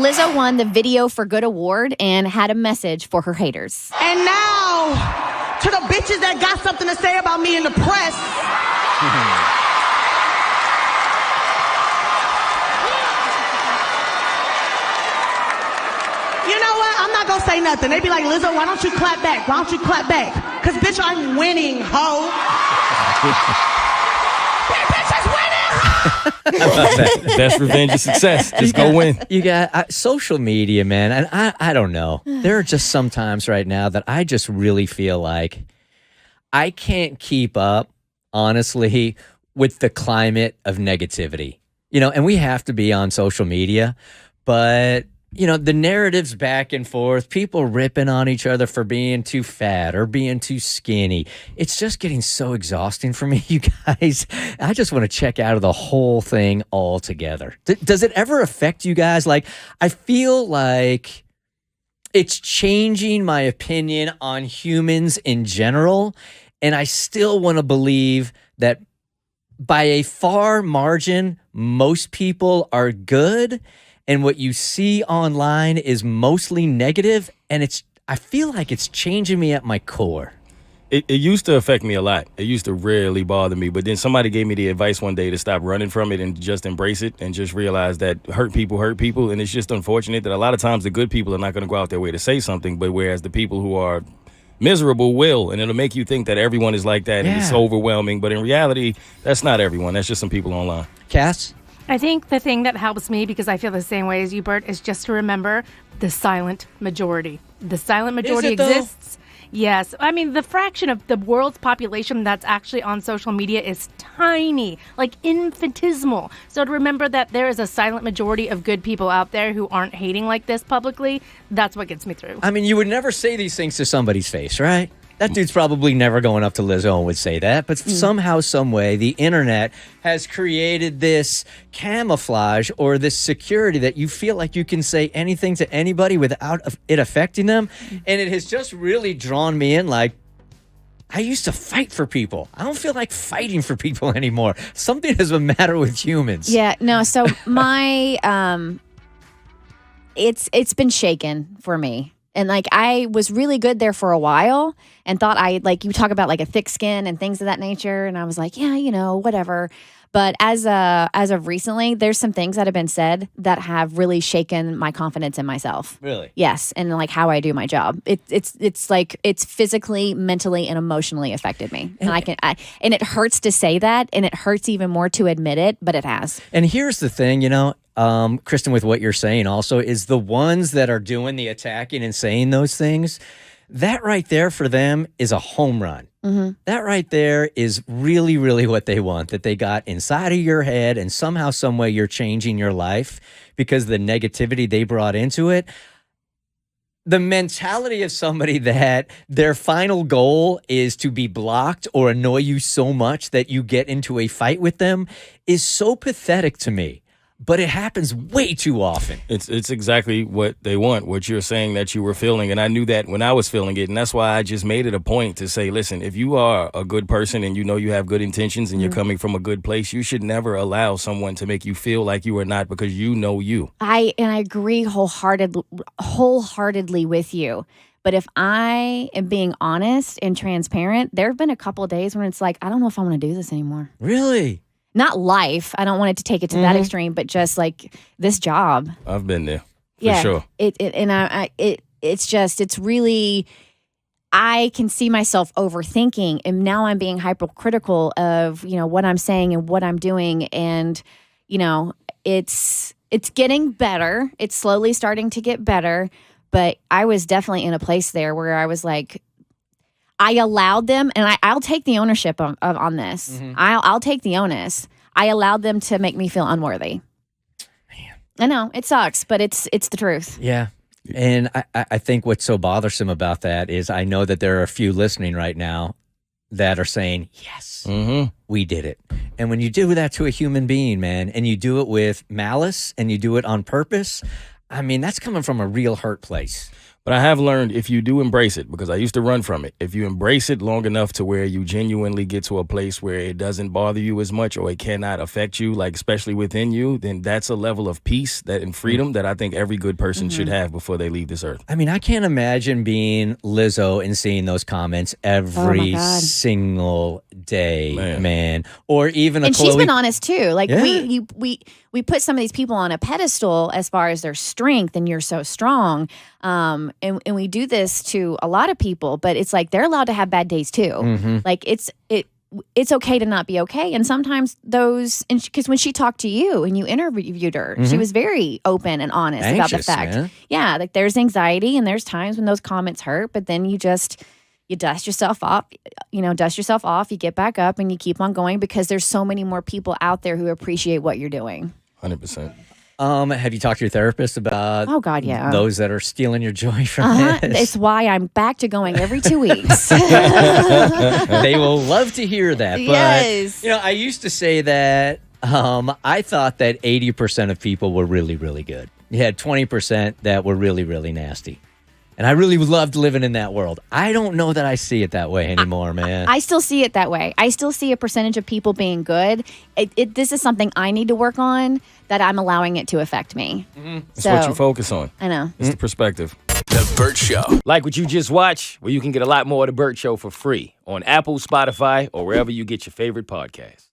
Lizzo won the Video for Good award and had a message for her haters. And now, to the bitches that got something to say about me in the press. You know what? I'm not gonna say nothing. They be like, Lizzo, why don't you clap back? Why don't you clap back? Because, bitch, I'm winning, ho. Bitch is winning, ho. Best revenge is success. Just go win. You got social media, man. And I don't know. There are just some times right now that I just really feel like I can't keep up, honestly, with the climate of negativity. And we have to be on social media, but the narratives back and forth, people ripping on each other for being too fat or being too skinny. It's just getting so exhausting for me, you guys. I just want to check out of the whole thing altogether. Does it ever affect you guys? Like, I feel like it's changing my opinion on humans in general, and I still want to believe that by a far margin, most people are good. And what you see online is mostly negative, and I feel like it's changing me at my core. It used to affect me a lot. It used to really bother me. But then somebody gave me the advice one day to stop running from it and just embrace it and just realize that hurt people. And it's just unfortunate that a lot of times the good people are not going to go out their way to say something, but whereas the people who are miserable will, and it'll make you think that everyone is like that and it's overwhelming. But in reality, that's not everyone. That's just some people online. Cass? I think the thing that helps me, because I feel the same way as you, Bert, is just to remember the silent majority. The silent majority exists. Yes. I mean, the fraction of the world's population that's actually on social media is tiny, like infinitesimal. So to remember that there is a silent majority of good people out there who aren't hating like this publicly, that's what gets me through. I mean, you would never say these things to somebody's face, right? That dude's probably never going up to Lizzo and would say that, but somehow, some way, the internet has created this camouflage or this security that you feel like you can say anything to anybody without it affecting them, and it has just really drawn me in. Like, I used to fight for people. I don't feel like fighting for people anymore. Something is the matter with humans. Yeah, no, so my, it's been shaken for me. And like, I was really good there for a while and thought you talk about like a thick skin and things of that nature. And I was like, yeah, whatever. But as of recently, there's some things that have been said that have really shaken my confidence in myself. Really? Yes. And like how I do my job. It's like, it's physically, mentally, and emotionally affected me. And and it hurts to say that. And it hurts even more to admit it, but it has. And here's the thing, Kristen, with what you're saying also, is the ones that are doing the attacking and saying those things, that right there for them is a home run. Mm-hmm. That right there is really, really what they want, that they got inside of your head and somehow, some way you're changing your life because of the negativity they brought into it. The mentality of somebody that their final goal is to be blocked or annoy you so much that you get into a fight with them is so pathetic to me. But it happens way too often. It's exactly what they want, what you're saying that you were feeling. And I knew that when I was feeling it. And that's why I just made it a point to say, listen, if you are a good person and you know you have good intentions and you're coming from a good place, you should never allow someone to make you feel like you are not, because you know you. I agree wholeheartedly with you. But if I am being honest and transparent, there have been a couple of days when it's like, I don't know if I want to do this anymore. Really? Not life. I don't want it to take it to that extreme, but just like this job. I've been there for sure. It's really, I can see myself overthinking, and now I'm being hypercritical of, what I'm saying and what I'm doing. And, it's getting better. It's slowly starting to get better, but I was definitely in a place there where I was like, I allowed them, and I'll take the ownership on this. Mm-hmm. I'll take the onus. I allowed them to make me feel unworthy. Man. I know, it sucks, but it's the truth. Yeah. And I think what's so bothersome about that is I know that there are a few listening right now that are saying, yes, we did it. And when you do that to a human being, man, and you do it with malice and you do it on purpose, I mean, that's coming from a real hurt place. But I have learned if you do embrace it, because I used to run from it, if you embrace it long enough to where you genuinely get to a place where it doesn't bother you as much or it cannot affect you, like especially within you, then that's a level of peace and freedom that I think every good person should have before they leave this earth. I mean, I can't imagine being Lizzo and seeing those comments every God. single day, Man. man. Or even And Chloe. she's been honest too. Like Yeah. we put some of these people on a pedestal as far as their strength, and you're so strong. And we do this to a lot of people, but it's like they're allowed to have bad days too. Mm-hmm. Like it's okay to not be okay. And sometimes because when she talked to you and you interviewed her, she was very open and honest about the Anxious, fact. man. Yeah, like there's anxiety and there's times when those comments hurt, but then you dust yourself off, you get back up and you keep on going because there's so many more people out there who appreciate what you're doing. 100%. Have you talked to your therapist about Oh, God, yeah. those that are stealing your joy from this? It's why I'm back to going every 2 weeks. They will love to hear that. But, Yes. I used to say that I thought that 80% of people were really, really good. You had 20% that were really, really nasty. And I really loved living in that world. I don't know that I see it that way anymore, man. I still see it that way. I still see a percentage of people being good. This is something I need to work on, that I'm allowing it to affect me. That's what you focus on. I know. It's the perspective. The Bert Show. Like what you just watched? Well, you can get a lot more of The Bert Show for free on Apple, Spotify, or wherever you get your favorite podcasts.